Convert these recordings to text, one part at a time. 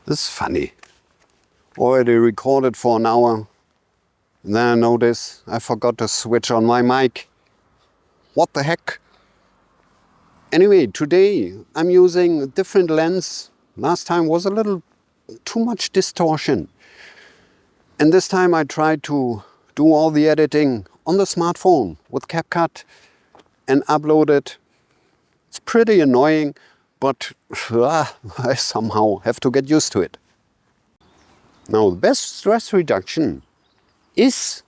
This is funny. Already recorded for an hour. And then I notice I forgot to switch on my mic. What the heck? Anyway, today I'm using a different lens. Last time was a little too much distortion. And this time I tried to do all the editing on the smartphone with CapCut and upload it. It's pretty annoying, but I somehow have to get used to it. Now, the best stress reduction is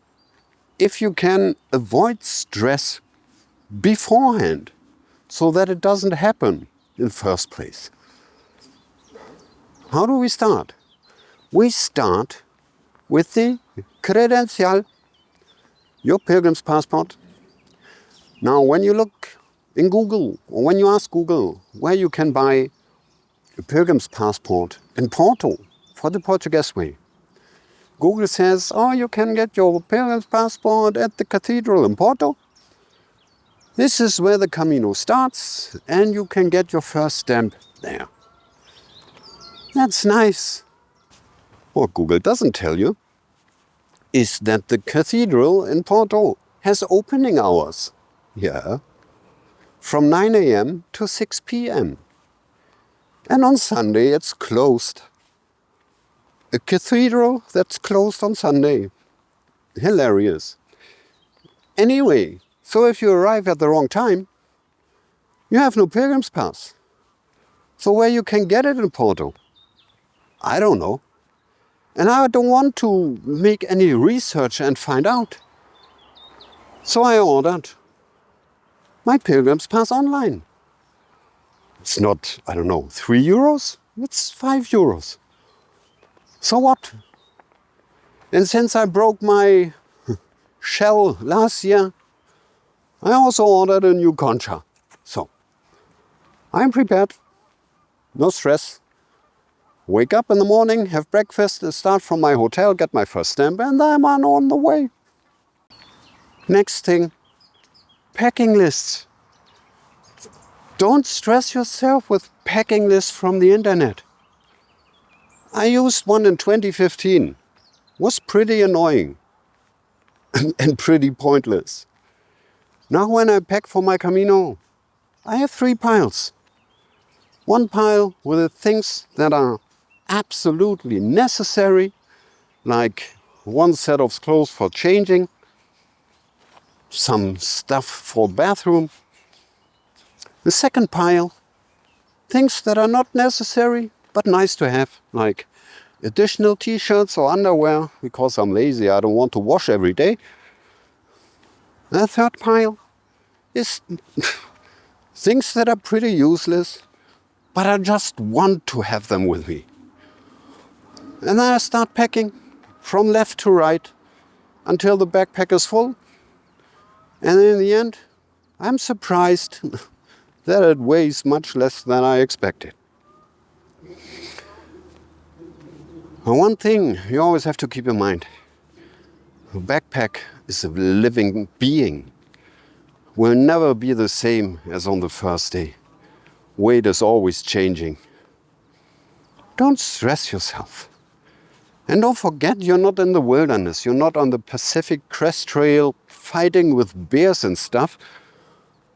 if you can avoid stress beforehand so that it doesn't happen in the first place. How do we start? We start with the Credencial, your pilgrim's passport. Now, when you look in Google, or when you ask Google where you can buy a pilgrim's passport in Porto for the Portuguese Way, Google says, oh, you can get your pilgrim's passport at the cathedral in Porto. This is where the Camino starts, and you can get your first stamp there. That's nice. What Google doesn't tell you is that the cathedral in Porto has opening hours. Yeah. From 9 a.m. to 6 p.m. And on Sunday it's closed. A cathedral that's closed on Sunday. Hilarious. Anyway, so if you arrive at the wrong time, you have no pilgrim's pass. So where you can get it in Porto? I don't know. And I don't want to make any research and find out. So I ordered my pilgrim's pass online. It's not, I don't know, 3 euros? It's 5 euros. So what? And since I broke my shell last year, I also ordered a new concha. So I'm prepared. No stress. Wake up in the morning, have breakfast, start from my hotel, get my first stamp, and I'm on the way. Next thing, packing lists. Don't stress yourself with packing lists from the internet. I used one in 2015. Was pretty annoying and pretty pointless. Now when I pack for my Camino, I have 3 piles. One pile with the things that are absolutely necessary, like one set of clothes for changing, some stuff for bathroom. The second pile, things that are not necessary but nice to have, like additional t-shirts or underwear, because I'm lazy, I don't want to wash every day. The third pile is things that are pretty useless, but I just want to have them with me. And then I start packing from left to right until the backpack is full. And in the end, I'm surprised that it weighs much less than I expected. And one thing you always have to keep in mind. A backpack is a living being. Will never be the same as on the first day. Weight is always changing. Don't stress yourself. And don't forget, you're not in the wilderness. You're not on the Pacific Crest Trail fighting with bears and stuff.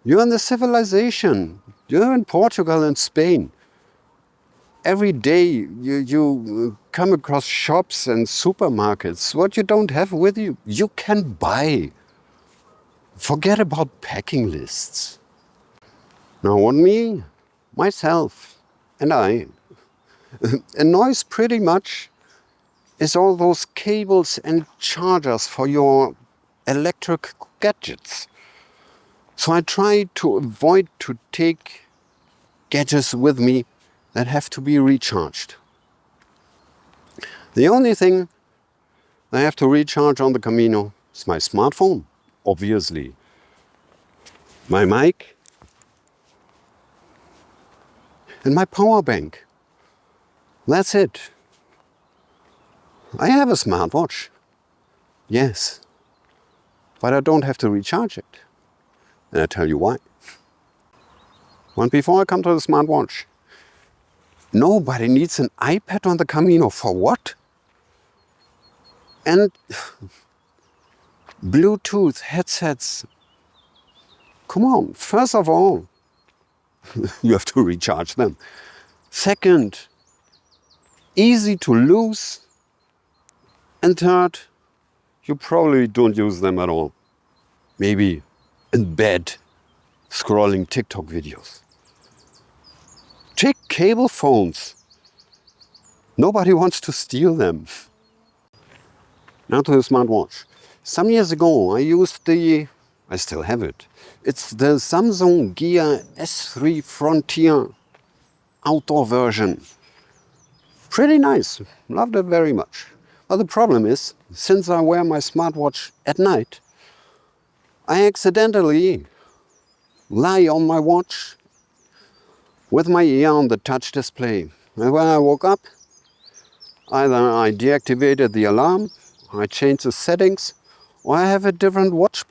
You're in the civilization. You're in Portugal and Spain. Every day you come across shops and supermarkets. What you don't have with you, you can buy. Forget about packing lists. Now what me, myself, and I annoys pretty much is all those cables and chargers for your electric gadgets. So I try to avoid to take gadgets with me that have to be recharged. The only thing I have to recharge on the Camino is my smartphone, obviously. My mic and my power bank. That's it. I have a smartwatch, yes, but I don't have to recharge it. And I tell you why. Before I come to the smartwatch, Nobody needs an iPad on the Camino. For what? And Bluetooth headsets. Come on, first of all, you have to recharge them. Second, easy to lose. And third, you probably don't use them at all. Maybe in bed, scrolling TikTok videos. Take cable phones. Nobody wants to steal them. Now to the smartwatch. Some years ago, I still have it. It's the Samsung Gear S3 Frontier outdoor version. Pretty nice, loved it very much. But the problem is, since I wear my smartwatch at night, I accidentally lie on my watch with my ear on the touch display. And when I woke up, either I deactivated the alarm, I changed the settings, or I have a different watch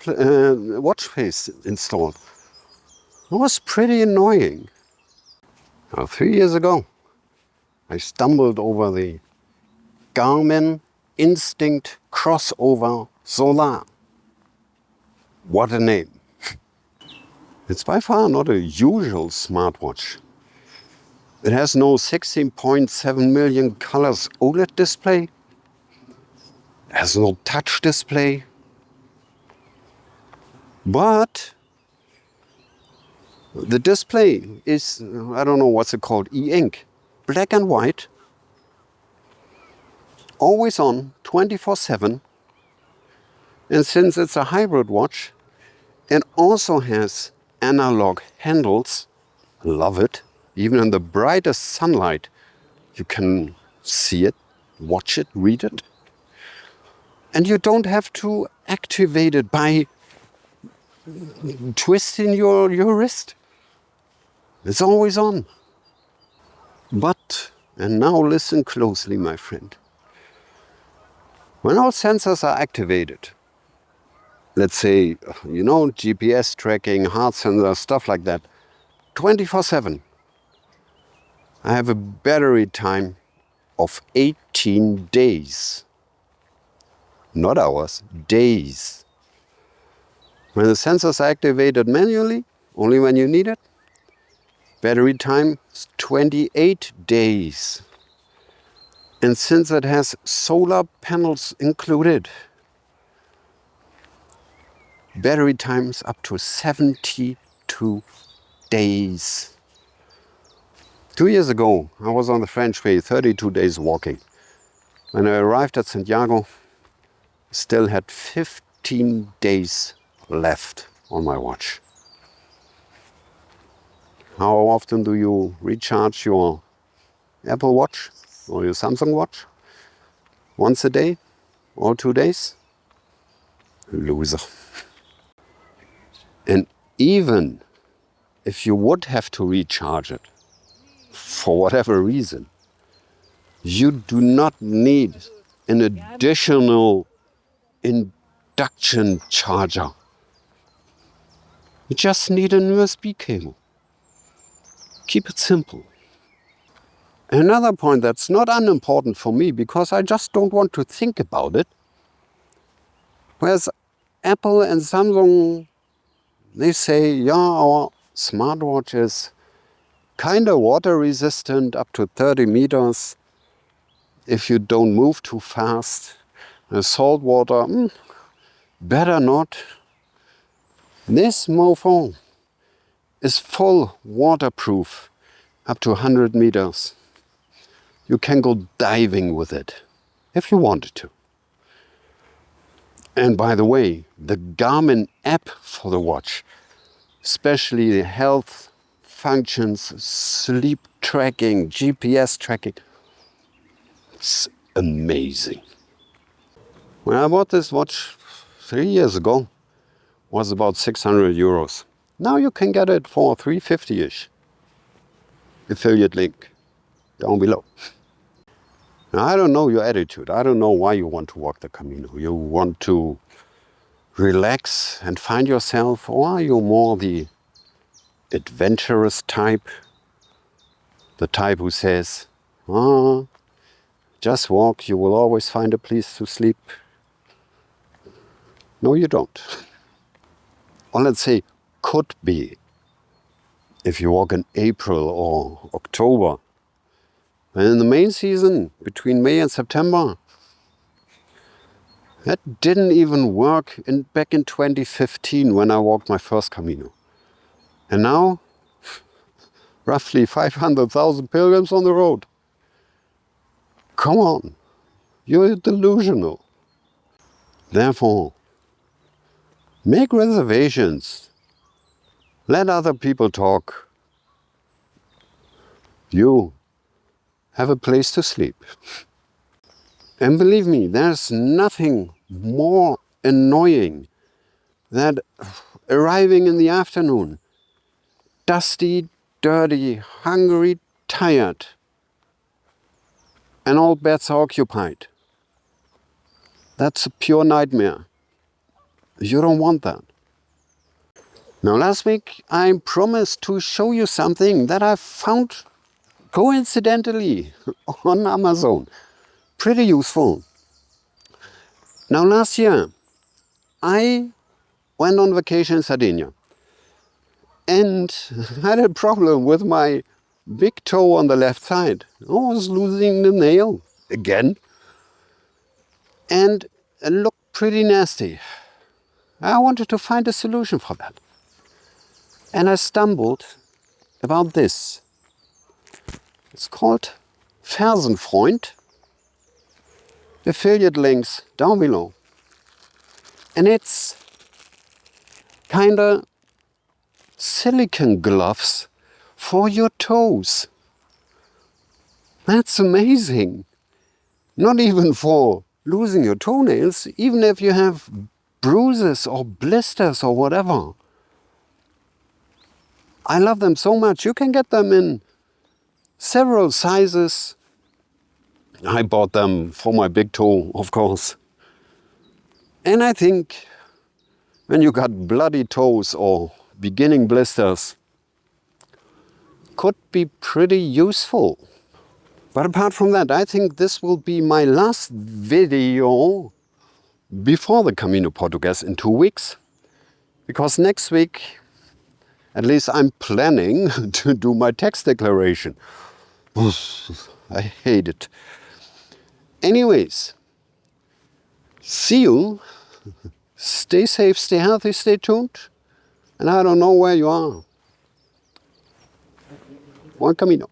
face installed. It was pretty annoying. Now, 3 years ago, I stumbled over the Garmin Instinct Crossover Solar. What a name. It's by far not a usual smartwatch. It has no 16.7 million colors OLED display. It has no touch display. But the display is, I don't know what's it called, e-ink. Black and white. Always on, 24/7. And since it's a hybrid watch, it also has analog handles. Love it. Even in the brightest sunlight, you can see it, watch it, read it. And you don't have to activate it by twisting your wrist. It's always on. But, and now listen closely, my friend. When all sensors are activated, let's say, GPS tracking, heart sensor, stuff like that, 24/7, I have a battery time of 18 days. Not hours, days. When the sensors are activated manually, only when you need it, battery time is 28 days. And since it has solar panels included, battery times up to 72 days. 2 years ago, I was on the French way, 32 days walking. When I arrived at Santiago, still had 15 days left on my watch. How often do you recharge your Apple Watch or your Samsung Watch? Once a day or 2 days? Loser. And even if you would have to recharge it, for whatever reason, you do not need an additional induction charger. You just need an USB cable. Keep it simple. Another point that's not unimportant for me, because I just don't want to think about it, whereas Apple and Samsung, they say, yeah, our smartwatch is kind of water resistant up to 30 meters if you don't move too fast. Salt water, better not. This mofo is full waterproof up to 100 meters. You can go diving with it if you wanted to. And by the way, the Garmin app for the watch, especially the health functions, sleep tracking, GPS tracking, it's amazing. When I bought this watch 3 years ago, it was about 600 euros. Now you can get it for 350-ish. Affiliate link down below. Now, I don't know your attitude. I don't know why you want to walk the Camino. You want to relax and find yourself, or are you more the adventurous type? the type who says, "Oh, just walk, you will always find a place to sleep." No, you don't. Or let's say, could be. If you walk in April or October. And in the main season, between May and September, that didn't even work back in 2015 when I walked my first Camino. And now, roughly 500,000 pilgrims on the road. Come on, you're delusional. Therefore, make reservations. Let other people talk. You have a place to sleep. And believe me, there's nothing more annoying than arriving in the afternoon, dusty, dirty, hungry, tired, and all beds are occupied. That's a pure nightmare. You don't want that. Now, last week I promised to show you something that I found coincidentally on Amazon. Pretty useful. Now, last year I went on vacation in Sardinia and had a problem with my big toe on the left side. I was losing the nail again, and it looked pretty nasty. I wanted to find a solution for that. And I stumbled about this. It's called Fersenfreund. Affiliate links down below. And it's kinda silicone gloves for your toes. That's amazing. Not even for losing your toenails, even if you have bruises or blisters or whatever. I love them so much. You can get them in several sizes. I bought them for my big toe, of course. And I think when you got bloody toes or beginning blisters, could be pretty useful. But apart from that, I think this will be my last video before the Camino Portugues in 2 weeks. Because next week, at least I'm planning to do my tax declaration. I hate it. Anyways, see you. Stay safe, stay healthy, stay tuned. And I don't know where you are. Buen camino.